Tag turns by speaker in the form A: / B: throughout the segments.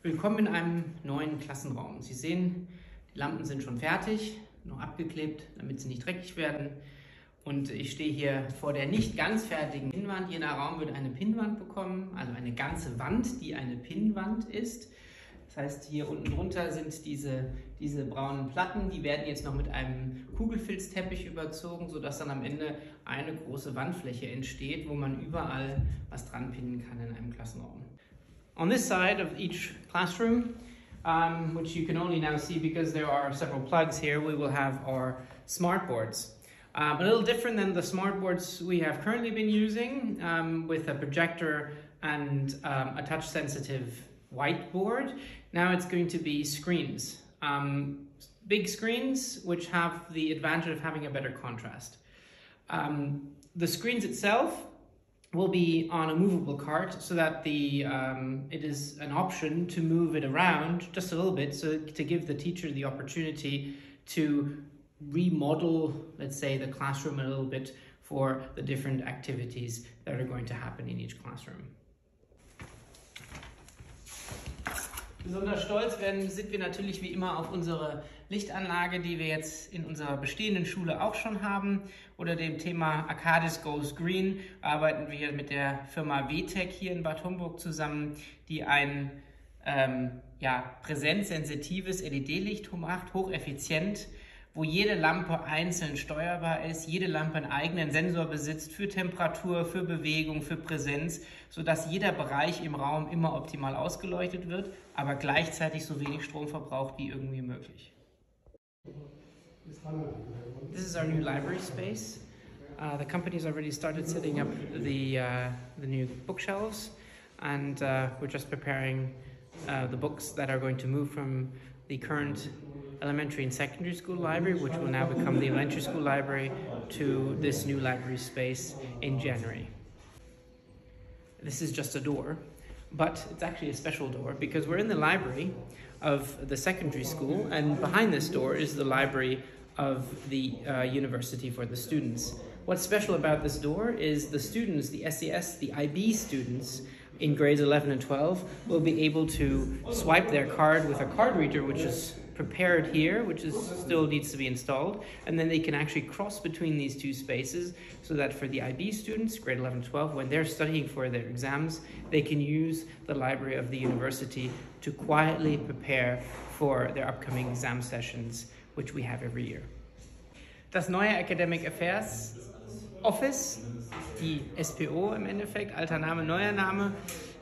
A: Willkommen in einem neuen Klassenraum. Sie sehen, die Lampen sind schon fertig, noch abgeklebt, damit sie nicht dreckig werden. Und ich stehe hier vor der nicht ganz fertigen Pinnwand. Jeder Raum wird eine Pinnwand bekommen, also eine ganze Wand, die eine Pinnwand ist. Das heißt, hier unten drunter sind diese braunen Platten, die werden jetzt noch mit einem Kugelfilzteppich überzogen, sodass dann am Ende eine große Wandfläche entsteht, wo man überall was dran pinnen kann in einem Klassenraum. On this side of each classroom, which you can only now see because there are several plugs here, we will have our smart boards. A little different than the smart boards we have currently been using, with a projector and a touch-sensitive whiteboard. Now it's going to be screens. Big screens which have the advantage of having a better contrast. The screens itself will be on a movable cart so that it is an option to move it around just a little bit, so to give the teacher the opportunity to remodel, let's say, the classroom a little bit for the different activities that are going to happen in each classroom. Besonders stolz sind wir natürlich wie immer auf unsere Lichtanlage, die wir jetzt in unserer bestehenden Schule auch schon haben. Unter dem Thema Accadis Goes Green arbeiten wir mit der Firma WTEC hier in Bad Homburg zusammen, die ein präsenzsensitives LED-Licht macht, hocheffizient, wo jede Lampe einzeln steuerbar ist, jede Lampe einen eigenen Sensor besitzt für Temperatur, für Bewegung, für Präsenz, sodass jeder Bereich im Raum immer optimal ausgeleuchtet wird, aber gleichzeitig so wenig Strom verbraucht wie irgendwie möglich. This is our new library space. The company's already started setting up the new bookshelves, and we're just preparing the books that are going to move from the current elementary and secondary school library, which will now become the elementary school library, to this new library space in January. This is just a door, but it's actually a special door because we're in the library of the secondary school, and behind this door is the library of the university for the students. What's special about this door is the students, the SES, the IB students in grades 11 and 12 will be able to swipe their card with a card reader, which is prepared here, which still needs to be installed, and then they can actually cross between these two spaces so that for the IB students, grade 11 12, when they're studying for their exams, they can use the library of the university to quietly prepare for their upcoming exam sessions, which we have every year. Das neue Academic Affairs Office, die SPO im Endeffekt, alter Name, neuer Name.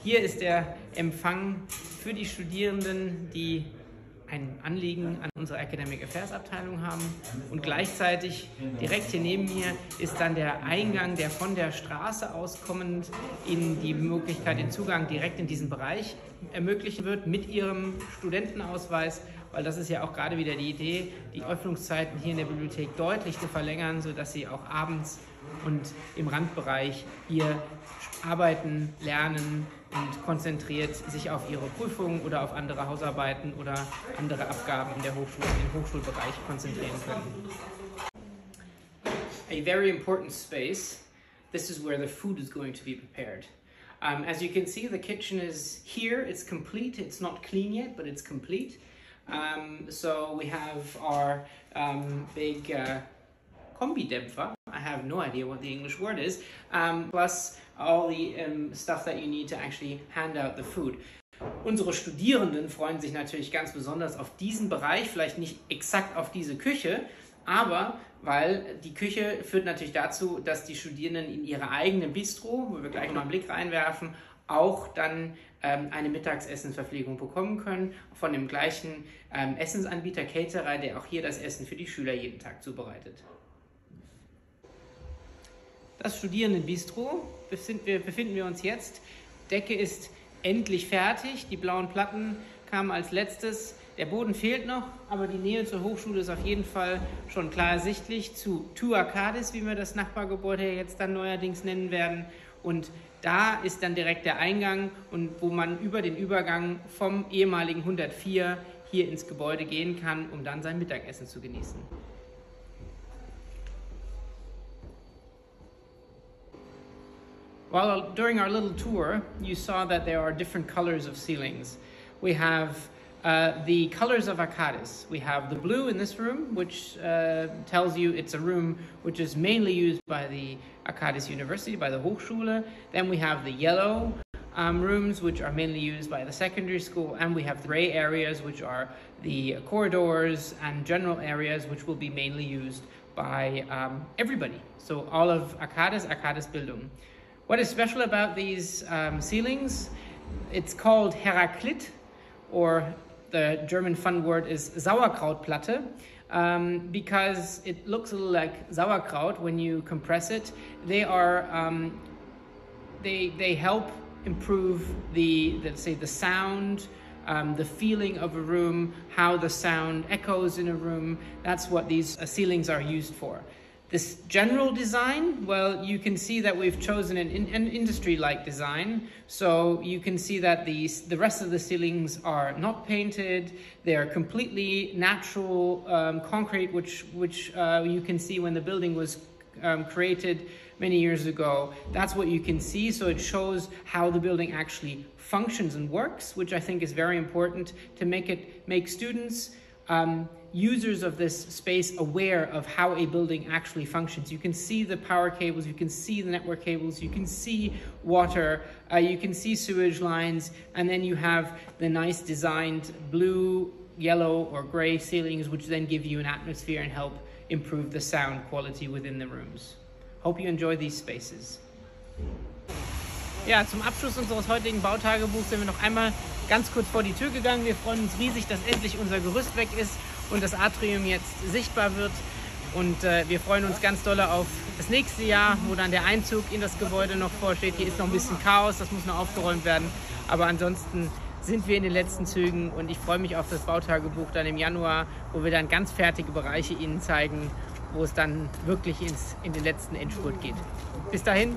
A: Hier ist der Empfang für die Studierenden, die ein Anliegen an unsere Academic Affairs Abteilung haben, und gleichzeitig direkt hier neben mir ist dann der Eingang, der von der Straße aus kommend Ihnen die Möglichkeit, den Zugang direkt in diesen Bereich ermöglichen wird mit Ihrem Studentenausweis, weil das ist ja auch gerade wieder die Idee, die Öffnungszeiten hier in der Bibliothek deutlich zu verlängern, sodass Sie auch abends und im Randbereich hier arbeiten, lernen und konzentriert sich auf ihre Prüfungen oder auf andere Hausarbeiten oder andere Abgaben in der Hochschule, im Hochschulbereich konzentrieren können. A very important space. This is where the food is going to be prepared. As you can see, the kitchen is here. It's complete. It's not clean yet, but it's complete. So we have our big Kombidämpfer. I have no idea what the English word is, plus all the stuff that you need to actually hand out the food. Unsere Studierenden freuen sich natürlich ganz besonders auf diesen Bereich, vielleicht nicht exakt auf diese Küche, aber weil die Küche führt natürlich dazu, dass die Studierenden in ihre eigene Bistro, wo wir gleich noch einen Blick reinwerfen, auch dann eine Mittagsessenverpflegung bekommen können von dem gleichen Essensanbieter, Caterer, der auch hier das Essen für die Schüler jeden Tag zubereitet. Das Studierendenbistro befinden wir uns jetzt. Decke ist endlich fertig. Die blauen Platten kamen als letztes. Der Boden fehlt noch, aber die Nähe zur Hochschule ist auf jeden Fall schon klar ersichtlich. Zu ONEaccadis, wie wir das Nachbargebäude jetzt dann neuerdings nennen werden. Und da ist dann direkt der Eingang, und wo man über den Übergang vom ehemaligen 104 hier ins Gebäude gehen kann, um dann sein Mittagessen zu genießen. During our little tour, you saw that there are different colors of ceilings. we have the colors of Accadis. We have the blue in this room, which tells you it's a room which is mainly used by the Accadis University, by the Hochschule. Then we have the yellow rooms, which are mainly used by the secondary school, and we have the gray areas, which are the corridors and general areas, which will be mainly used by everybody. So all of Accadis Bildung. What is special about these ceilings? It's called Heraklit, or the German fun word is Sauerkrautplatte, because it looks a little like sauerkraut when you compress it. They are they help improve let's say the sound, the feeling of a room, how the sound echoes in a room. That's what these ceilings are used for. This general design, well, you can see that we've chosen an industry-like design. So you can see that the rest of the ceilings are not painted. They're completely natural concrete, which you can see when the building was created many years ago. That's what you can see. So it shows how the building actually functions and works, which I think is very important to make students users of this space aware of how a building actually functions. You can see the power cables, you can see the network cables, you can see water, you can see sewage lines, and then you have the nice designed blue, yellow, or gray ceilings, which then give you an atmosphere and help improve the sound quality within the rooms. Hope you enjoy these spaces. Ja, zum Abschluss unseres heutigen Bautagebuchs sind wir noch einmal ganz kurz vor die Tür gegangen. Wir freuen uns riesig, dass endlich unser Gerüst weg ist und das Atrium jetzt sichtbar wird. Und wir freuen uns ganz doll auf das nächste Jahr, wo dann der Einzug in das Gebäude noch vorsteht. Hier ist noch ein bisschen Chaos, das muss noch aufgeräumt werden. Aber ansonsten sind wir in den letzten Zügen und ich freue mich auf das Bautagebuch dann im Januar, wo wir dann ganz fertige Bereiche Ihnen zeigen, wo es dann wirklich in den letzten Endspurt geht. Bis dahin.